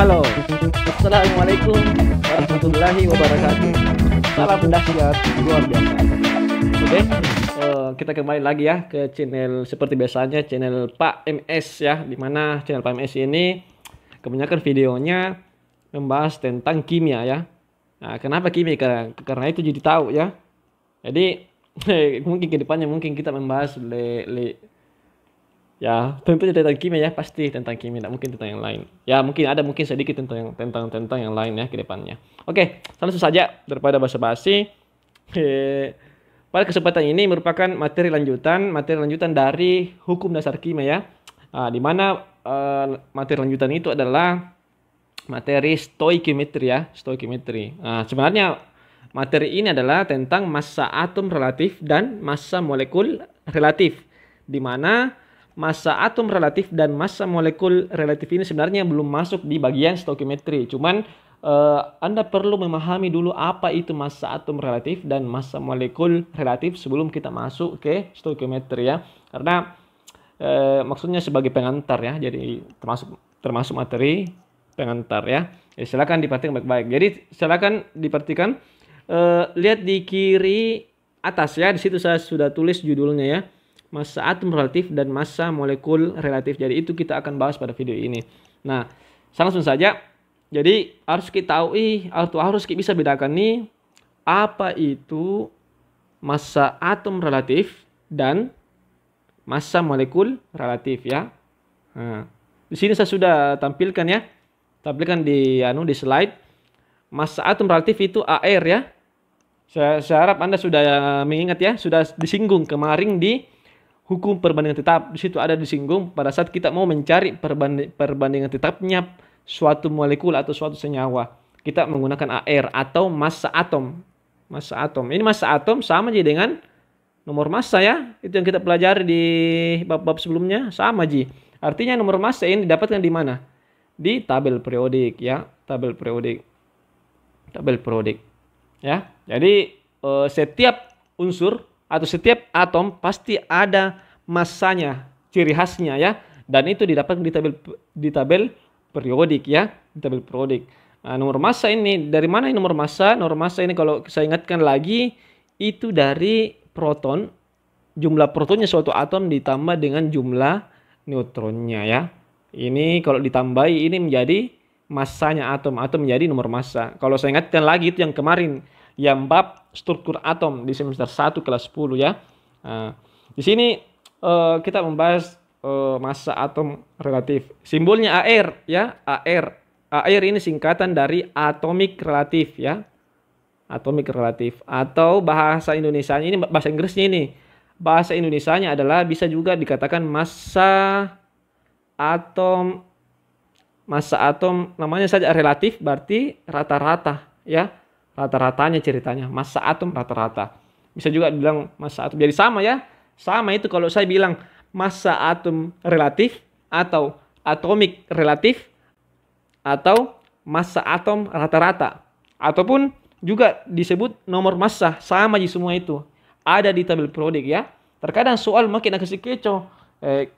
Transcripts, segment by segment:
Halo, Assalamualaikum warahmatullahi wabarakatuh. Salam dahsyat luar biasa. Oke, kita kembali lagi ya ke channel seperti biasanya, channel Pak MS ya. Dimana channel Pak MS ini kebanyakan videonya membahas tentang kimia ya. Nah, kenapa kimia? Karena itu jadi tahu ya. Jadi mungkin kedepannya mungkin kita membahas ya tentunya tentang kimia ya, pasti tentang kimia, tidak mungkin tentang yang lain ya. Mungkin sedikit tentang yang lain ya kedepannya. Oke, langsung saja daripada basa-basi. Pada kesempatan ini merupakan materi lanjutan dari hukum dasar kimia ya. Di mana materi lanjutan itu adalah materi stoichiometry ya, stoichiometry. Sebenarnya materi ini adalah tentang massa atom relatif dan massa molekul relatif, di mana massa atom relatif dan massa molekul relatif ini sebenarnya belum masuk di bagian stoichiometry. Cuman Anda perlu memahami dulu apa itu massa atom relatif dan massa molekul relatif sebelum kita masuk ke stoichiometry ya. Karena maksudnya sebagai pengantar ya. Jadi termasuk materi pengantar ya. Silakan diperhatikan baik-baik. Jadi silakan diperhatikan, lihat di kiri atas ya. Di situ saya sudah tulis judulnya ya. Massa atom relatif dan massa molekul relatif. Jadi itu kita akan bahas pada video ini. Nah, langsung saja. Jadi harus kita tahu harus kita bisa bedakan nih apa itu massa atom relatif dan massa molekul relatif ya. Nah, di sini saya sudah tampilkan ya. Tampilkan di slide. Massa atom relatif itu AR ya. Saya harap Anda sudah mengingat ya, sudah disinggung kemarin di hukum perbandingan tetap. Di situ ada disinggung pada saat kita mau mencari perbandingan tetapnya suatu molekul atau suatu senyawa. Kita menggunakan AR atau massa atom. Massa atom. Ini massa atom sama aja dengan nomor massa ya. Itu yang kita pelajari di bab-bab sebelumnya, sama aja. Artinya nomor massa ini didapatkan di mana? Di tabel periodik ya, tabel periodik. Tabel periodik. Ya. Jadi setiap unsur atau setiap atom pasti ada massanya, ciri khasnya ya, dan itu didapatkan di tabel periodik ya, di tabel periodik. Nah, nomor massa ini dari mana ini nomor massa? Nomor massa ini kalau saya ingatkan lagi itu dari proton, jumlah protonnya suatu atom ditambah dengan jumlah neutronnya ya. Ini kalau ditambahi ini menjadi massanya atom menjadi nomor massa. Kalau saya ingatkan lagi itu yang kemarin, yang bab struktur atom di semester 1 kelas 10 ya. Nah, di sini kita membahas massa atom relatif. Simbolnya AR ya, AR. AR ini singkatan dari atomic relatif ya. Atomic relatif atau bahasa Indonesianya ini, bahasa Inggrisnya ini. Bahasa Indonesianya adalah bisa juga dikatakan massa atom namanya saja relatif, berarti rata-rata ya. Rata-ratanya ceritanya, massa atom rata-rata. Bisa juga bilang massa atom. Jadi sama ya. Sama itu kalau saya bilang massa atom relatif atau atomic relatif atau massa atom rata-rata. Ataupun juga disebut nomor massa, sama aja semua itu. Ada di tabel periodik ya. Terkadang soal makin agak kecoh.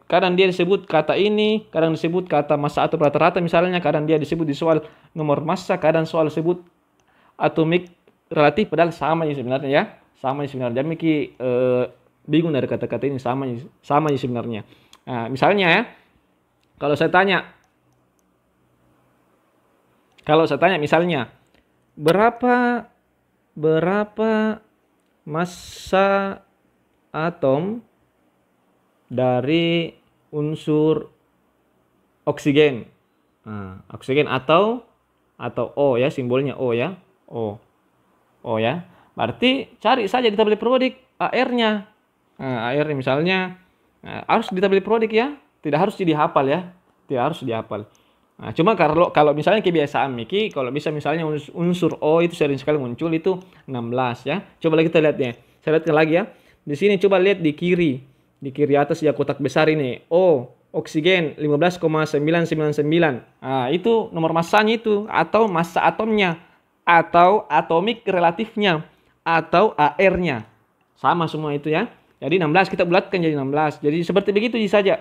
Kadang dia disebut kata ini, kadang disebut kata massa atom rata-rata misalnya, kadang dia disebut di soal nomor massa, kadang soal disebut atomic relatif, padahal sama ya sebenarnya ya, sama ya sebenarnya. Jadi bingung dari kata-kata ini, sama ya sebenarnya. Nah, misalnya ya, kalau saya tanya misalnya berapa massa atom dari unsur oksigen. Oksigen atau O ya, simbolnya O ya. O ya. Berarti cari saja di tabel periodik AR-nya. AR misalnya harus di tabel periodik ya. Tidak harus dihafal ya. Tidak harus dihafal. Cuma kalau misalnya kebiasaan Miki, kalau bisa misalnya unsur O itu sering sekali muncul itu 16 ya. Coba lagi kita lihat ya. Saya lihatkan lagi ya. Di sini coba lihat di kiri. Di kiri atas ya, kotak besar ini. O, oksigen 15,999. Itu nomor massanya itu, atau massa atomnya, atau atomic relatifnya, atau AR-nya. Sama semua itu ya. Jadi 16 kita bulatkan jadi 16. Jadi seperti begitu saja.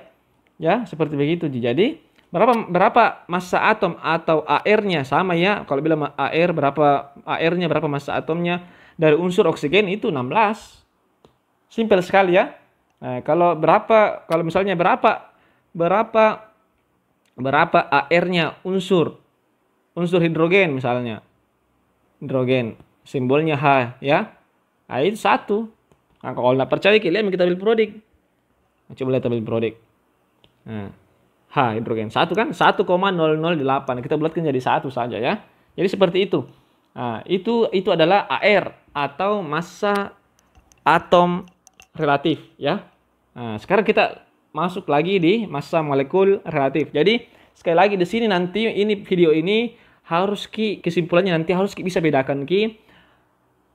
Ya, seperti begitu. Jadi berapa massa atom atau AR-nya sama ya. Kalau bilang AR berapa AR-nya, berapa massa atomnya dari unsur oksigen itu 16. Simpel sekali ya. Nah, kalau misalnya berapa AR-nya unsur hidrogen misalnya. Hidrogen, simbolnya H ya. Nah, itu 1. Nah, kalau nggak percaya kita lihat tabel periodik. Nah, coba lihat tabel periodik. Nah, H hidrogen 1 kan 1,008. Kita bulatkan jadi 1 saja ya. Jadi seperti itu. Nah, itu adalah AR atau massa atom relatif ya. Nah, sekarang kita masuk lagi di massa molekul relatif. Jadi sekali lagi di sini nanti video ini harus kesimpulannya nanti harus bisa bedakan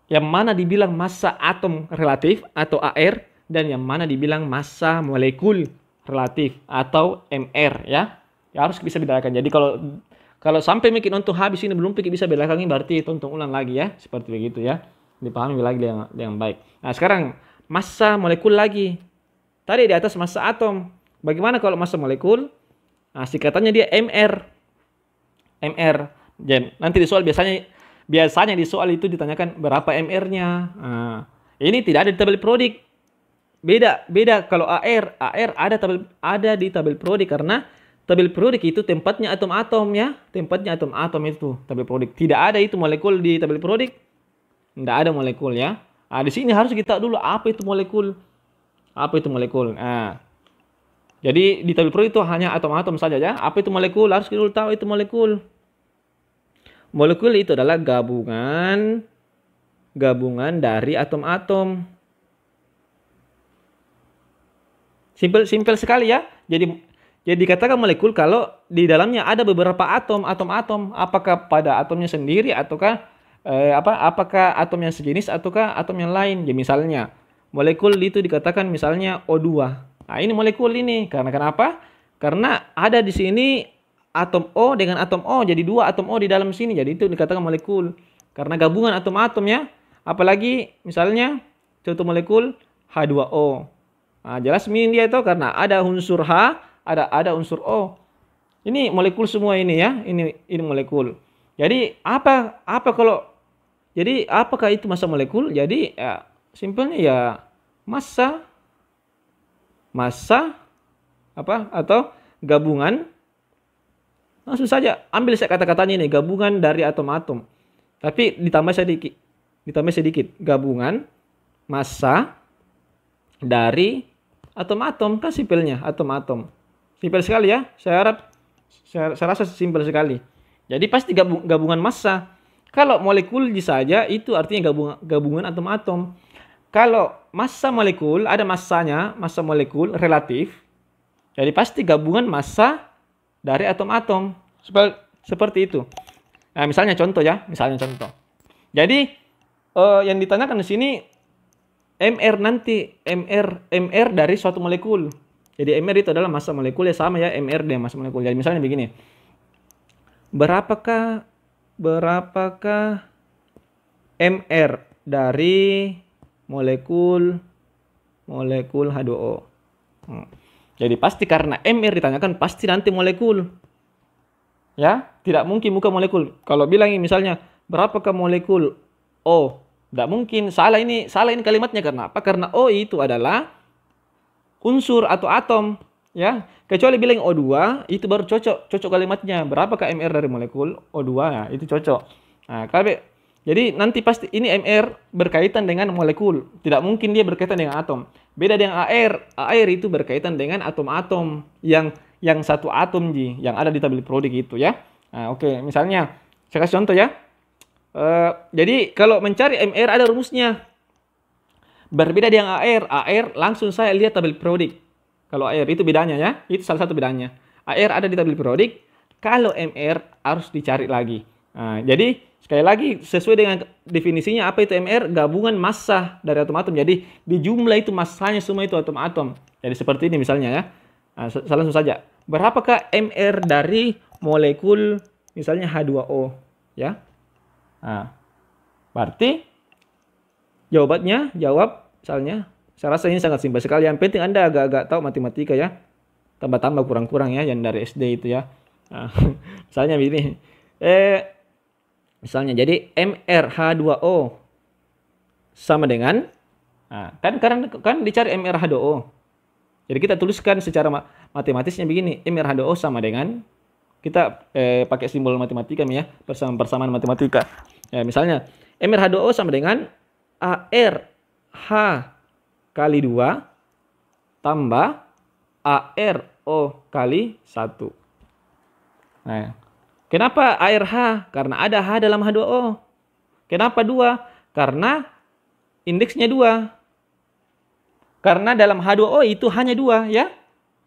yang mana dibilang massa atom relatif atau AR dan yang mana dibilang massa molekul relatif atau MR ya. Ya harus bisa bedakan. Jadi kalau sampai mikir nonton habis ini belum bisa bedakan, berarti tonton ulang lagi ya. Seperti begitu ya. Dipahami lagi dengan baik. Nah, sekarang massa molekul lagi. Tadi di atas massa atom. Bagaimana kalau massa molekul? Nah, singkatannya dia MR. MR. Nanti di soal biasanya di soal itu ditanyakan berapa MR-nya. Nah, ini tidak ada di tabel periodik. Beda kalau AR ada di tabel periodik karena tabel periodik itu tempatnya atom-atom ya. Tempatnya atom-atom itu tabel periodik. Tidak ada itu molekul di tabel periodik. Tidak ada molekul ya. Nah, di sini harus kita tahu dulu apa itu molekul. Apa itu molekul? Nah, jadi di tabel periodik itu hanya atom-atom saja ya. Apa itu molekul? Harus kita dulu tahu itu molekul. Molekul itu adalah gabungan dari atom-atom. Simpel sekali ya. Jadi dikatakan molekul kalau di dalamnya ada beberapa atom. Apakah pada atomnya sendiri ataukah apakah atom yang sejenis ataukah atom yang lain. Jadi misalnya molekul itu dikatakan misalnya O2. Nah, ini molekul ini. Karena kenapa? Karena ada di sini atom O dengan atom O. Jadi 2 atom O di dalam sini. Jadi itu dikatakan molekul. Karena gabungan atom-atom ya. Apalagi misalnya contoh molekul H2O. Nah, jelas ini dia itu karena ada unsur H, ada unsur O. Ini molekul semua ini ya. Ini molekul. Jadi apakah itu massa molekul? Jadi ya simpelnya ya massa atau gabungan. Langsung saja ambil saya kata-katanya ini, gabungan dari atom-atom. Tapi ditambah sedikit. Gabungan massa dari atom-atom, kan simpelnya atom-atom. Simpel sekali ya. Saya rasa simpel sekali. Jadi pasti gabungan massa. Kalau molekul saja itu artinya gabungan atom-atom. Kalau massa molekul ada massanya, massa molekul relatif. Jadi pasti gabungan massa dari atom-atom. Seperti itu. Nah, misalnya contoh. Jadi yang ditanyakan di sini MR dari suatu molekul. Jadi MR itu adalah massa molekul ya, sama ya MR dengan massa molekul. Jadi misalnya begini. Berapakah MR dari molekul H2O? Jadi pasti karena MR ditanyakan pasti nanti molekul. Ya, tidak mungkin bukan molekul. Kalau bilang misalnya berapakah molekul O? Tidak mungkin, salah ini kalimatnya. Karena apa? Karena O itu adalah unsur atau atom, ya. Kecuali bilang O2, itu baru cocok kalimatnya. Berapakah MR dari molekul O2? Ya, itu cocok. Nah, jadi nanti pasti ini MR berkaitan dengan molekul. Tidak mungkin dia berkaitan dengan atom. Beda dengan AR. AR itu berkaitan dengan atom-atom yang satu atom yang ada di tabel periodik itu ya. Nah, oke, misalnya saya kasih contoh ya. Jadi kalau mencari MR ada rumusnya. Berbeda dengan AR langsung saya lihat tabel periodik. Kalau AR itu bedanya ya, itu salah satu bedanya. AR ada di tabel periodik, kalau MR harus dicari lagi. Nah, jadi sekali lagi sesuai dengan definisinya apa itu MR? Gabungan massa dari atom-atom. Jadi di jumlah itu massanya semua itu atom-atom. Jadi seperti ini misalnya ya. Nah, langsung saja. Berapakah MR dari molekul misalnya H2O ya? Nah, berarti jawab misalnya, saya rasa ini sangat simpel sekali. Yang penting Anda agak-agak tahu matematika ya. tambah-tambah kurang-kurang ya yang dari SD itu ya. Nah, misalnya begini. Misalnya jadi MrH2O sama dengan, nah, kan dicari MrH2O. Jadi kita tuliskan secara matematisnya begini, MrH2O sama dengan, kita pakai simbol matematika ya, persamaan matematika. Ya, misalnya MrH2O sama dengan ArH kali 2 tambah ArO kali 1. Nah, kenapa ArH? Karena ada H dalam H2O. Kenapa 2? Karena indeksnya 2. Karena dalam H2O itu hanya 2 ya.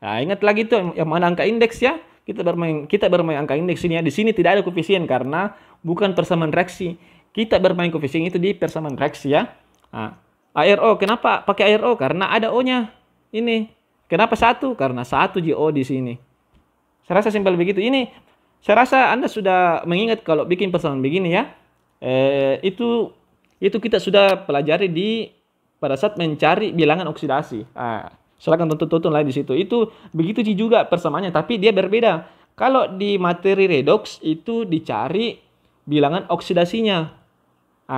Nah, ingat lagi itu yang mana angka indeks ya. Kita bermain angka indeks ini ya. Di sini tidak ada koefisien karena bukan persamaan reaksi. Kita bermain koefisien itu di persamaan reaksi ya. Nah, ARO, kenapa pakai ARO? Karena ada O-nya. Ini. Kenapa 1? Karena 1 JO di sini. Saya rasa simpel begitu. Ini saya rasa Anda sudah mengingat kalau bikin persamaan begini ya. Itu kita sudah pelajari pada saat mencari bilangan oksidasi. Silakan tonton lah di situ. Itu begitu juga persamaannya, tapi dia berbeda. Kalau di materi redox itu dicari bilangan oksidasinya.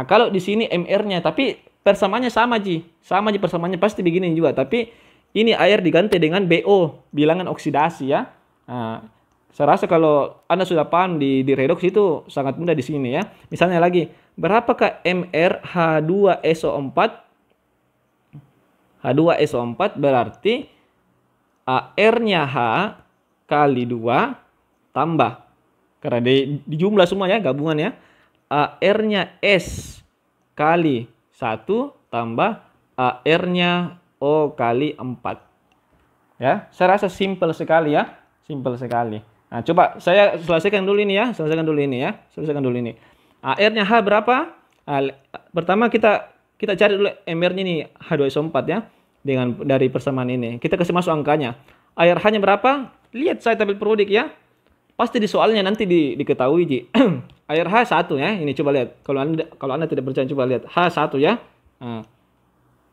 Kalau di sini MR-nya, tapi persamaannya sama Ji. Sama Ji persamaannya pasti begini juga, tapi ini air diganti dengan BO, bilangan oksidasi ya. Saya rasa kalau Anda sudah paham di redox itu sangat mudah di sini ya. Misalnya lagi, berapakah MrH2SO4? H2SO4 berarti AR-nya H kali 2 tambah. Karena di jumlah semua ya, gabungan ya. AR-nya S kali 1 tambah AR-nya O kali 4. Ya, saya rasa simpel sekali ya. Simpel sekali. Nah, coba saya selesaikan dulu ini ya. Selesaikan dulu ini. AR-nya H berapa? Pertama kita cari dulu MR-nya ini H2SO4 ya. Dari persamaan ini. Kita kasih masuk angkanya. AR-nya berapa? Lihat saya tabel periodik ya. Pasti di soalnya nanti diketahui Ji. AR-H 1 ya. Ini coba lihat. Kalau Anda tidak percaya coba lihat. H1 ya.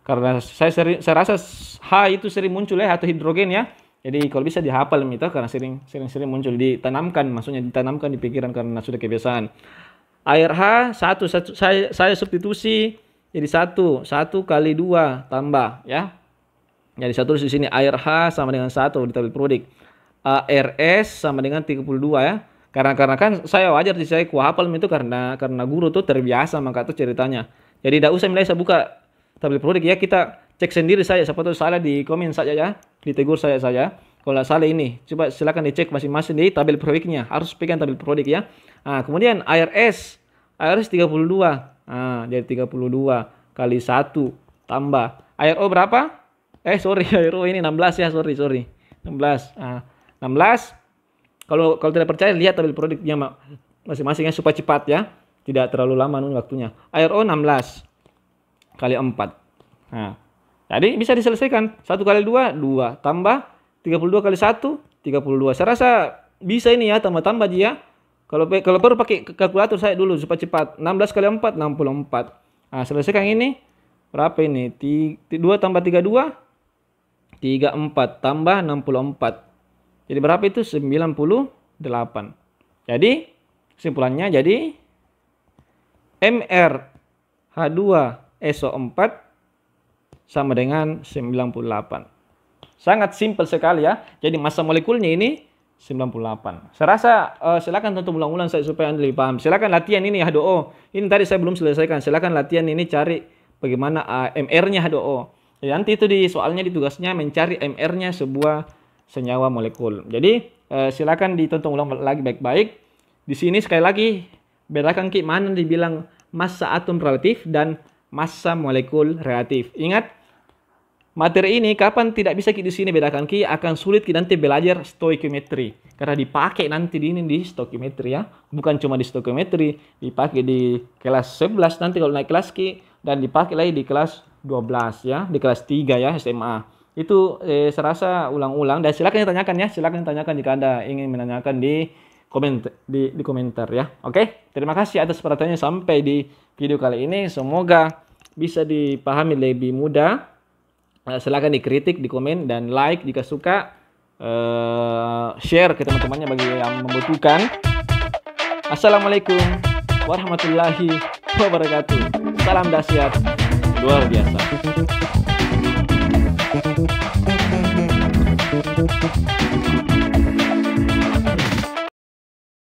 Karena saya rasa H itu sering muncul ya, atau hidrogen ya. Jadi kalau bisa dihafal itu karena sering muncul, maksudnya ditanamkan di pikiran karena sudah kebiasaan. Air H 1 saya substitusi jadi 1 kali 2 tambah ya. Jadi satu di sini air H sama dengan 1 di tabel periodik. ARS sama dengan 32 ya. Karena kan saya wajar saya hafal itu karena guru tuh terbiasa maka itu ceritanya. Jadi tidak usah saya buka tabel periodik ya, kita cek sendiri saja, siapa tahu salah di komen saja ya, ditegur saya saja. Kalau salah ini, coba silakan dicek masing-masing di tabel periodiknya, harus pegang tabel periodik ya. Kemudian ARS 32. Jadi 32 kali 1 tambah ARO berapa? ARO ini 16 ya, sorry. 16. 16. Kalau tidak percaya lihat tabel periodiknya masing-masing ya supaya cepat ya. Tidak terlalu lama waktunya. ARO 16 kali 4. Jadi bisa diselesaikan. 1 kali 2, 2. Tambah 32 kali 1, 32. Saya rasa bisa ini ya, tambah-tambah dia. Kalau perlu pakai kalkulator saya dulu supaya cepat. 16 kali 4, 64. Selesaikan ini. Berapa ini? 2 tambah 32, 34 tambah 64. Jadi berapa itu? 98. Jadi kesimpulannya jadi MrH2SO4 sama dengan 98. Sangat simpel sekali ya. Jadi massa molekulnya ini 98. Saya rasa silakan tonton ulang-ulang supaya Anda lebih paham. Silakan latihan ini H2O. Ini tadi saya belum selesaikan. Silakan latihan ini cari bagaimana MR-nya H2O. Jadi nanti itu di soalnya di tugasnya mencari MR-nya sebuah senyawa molekul. Jadi silakan ditonton ulang lagi baik-baik. Di sini sekali lagi bedakan mana dibilang massa atom relatif dan massa molekul relatif. Ingat, materi ini kapan tidak bisa di sini bedakan akan sulit nanti belajar stoikiometri karena dipakai nanti di stoikiometri ya, bukan cuma di stoikiometri, dipakai di kelas 11 nanti kalau naik kelas dan dipakai lagi di kelas 12 ya, di kelas 3 ya SMA. Itu saya rasa ulang-ulang dan silakan ditanyakan ya, silakan tanyakan jika Anda ingin menanyakan di komentar ya. Oke, terima kasih atas perhatiannya sampai di video kali ini. Semoga bisa dipahami lebih mudah. Silakan dikritik, di komen dan like jika suka. share ke teman-temannya bagi yang membutuhkan. Assalamualaikum warahmatullahi wabarakatuh. Salam dahsyat luar biasa.